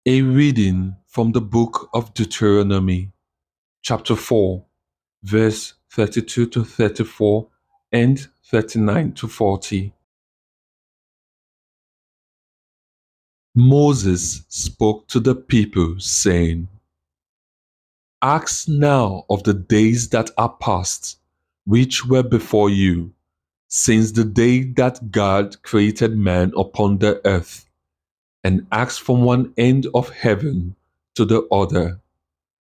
A reading from the book of Deuteronomy, chapter 4, verse 32 to 34 and 39 to 40. Moses spoke to the people, saying, Ask now of the days that are past, which were before you, since the day that God created man upon the earth, and ask from one end of heaven to the other,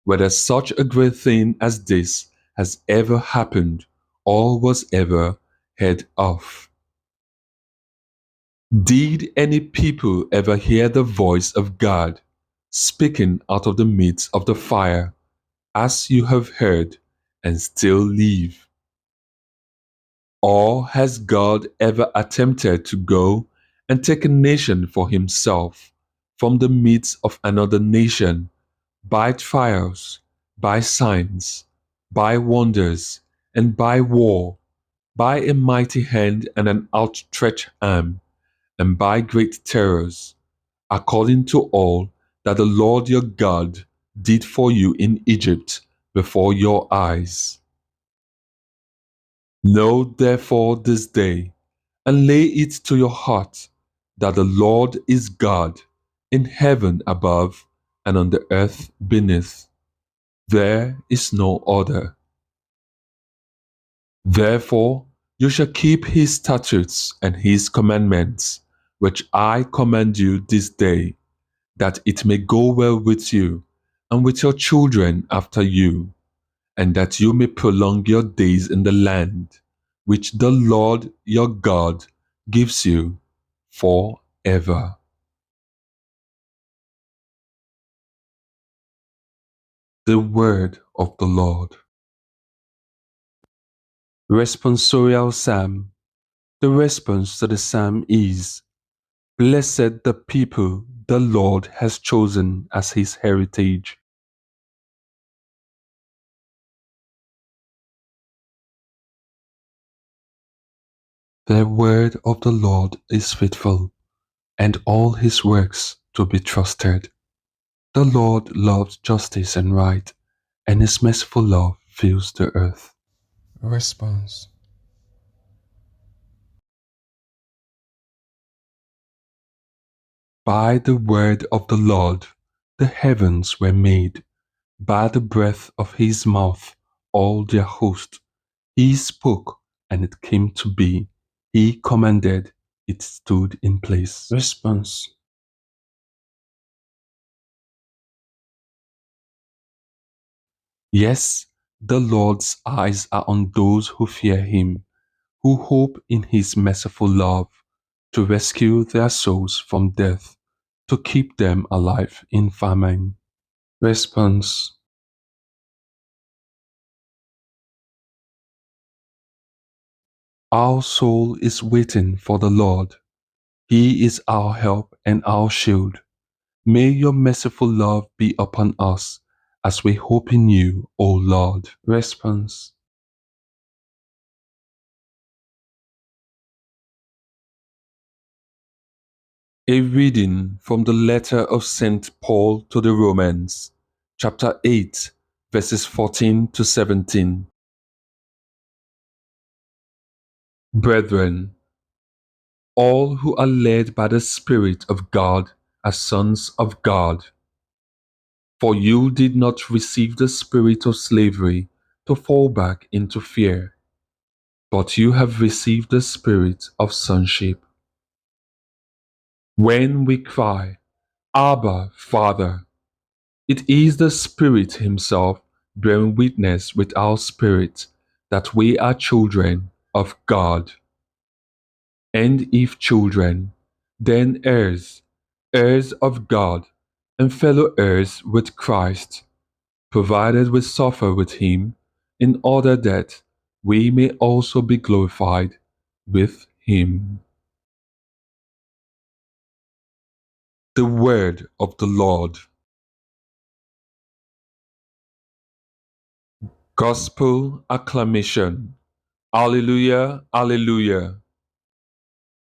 whether such a great thing as this has ever happened or was ever heard of. Did any people ever hear the voice of God speaking out of the midst of the fire, as you have heard, and still live? Or has God ever attempted to go and take a nation for himself from the midst of another nation by trials, by signs, by wonders, and by war, by a mighty hand and an outstretched arm, and by great terrors, according to all that the Lord your God did for you in Egypt before your eyes? Know therefore this day, and lay it to your heart, that the Lord is God, in heaven above and on the earth beneath. There is no other. Therefore you shall keep his statutes and his commandments, which I command you this day, that it may go well with you, and with your children after you, and that you may prolong your days in the land, which the Lord your God gives you forever. The word of the Lord. Responsorial Psalm. The response to the psalm is, Blessed the people the Lord has chosen as his heritage. The word of the Lord is faithful, and all his works to be trusted. The Lord loves justice and right, and his merciful love fills the earth. Response. By the word of the Lord the heavens were made, by the breath of his mouth all their host. He spoke, and it came to be. He commanded, it stood in place. Response. Yes, the Lord's eyes are on those who fear him, who hope in his merciful love, to rescue their souls from death, to keep them alive in famine. Response. Our soul is waiting for the Lord. He is our help and our shield. May your merciful love be upon us as we hope in you, O Lord. Response. A reading from the letter of St. Paul to the Romans, chapter 8, verses 14 to 17. Brethren, all who are led by the Spirit of God are sons of God. For you did not receive the spirit of slavery to fall back into fear, but you have received the spirit of sonship. When we cry, Abba, Father, it is the Spirit Himself bearing witness with our spirit that we are children of God. And if children, then heirs, heirs of God, and fellow heirs with Christ, provided we suffer with him, in order that we may also be glorified with him. The word of the Lord. Gospel acclamation. Alleluia, alleluia.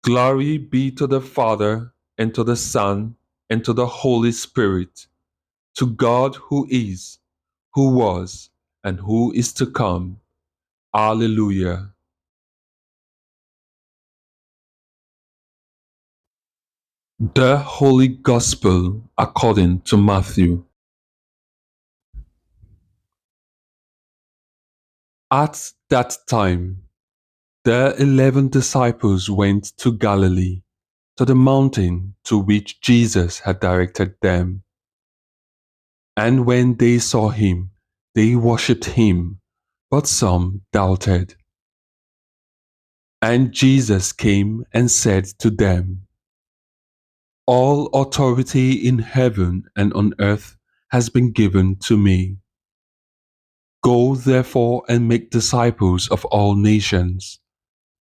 Glory be to the Father, and to the Son, and to the Holy Spirit, to God who is, who was, and who is to come. Alleluia. The Holy Gospel according to Matthew. At that time, the 11 disciples went to Galilee, to the mountain to which Jesus had directed them. And when they saw him, they worshipped him, but some doubted. And Jesus came and said to them, all authority in heaven and on earth has been given to me. Go therefore and make disciples of all nations,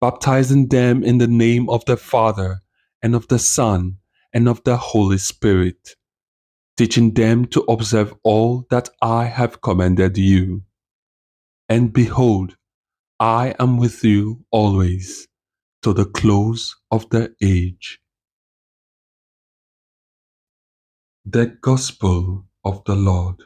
baptizing them in the name of the Father and of the Son and of the Holy Spirit, teaching them to observe all that I have commanded you. And behold, I am with you always, to the close of the age. The Gospel of the Lord.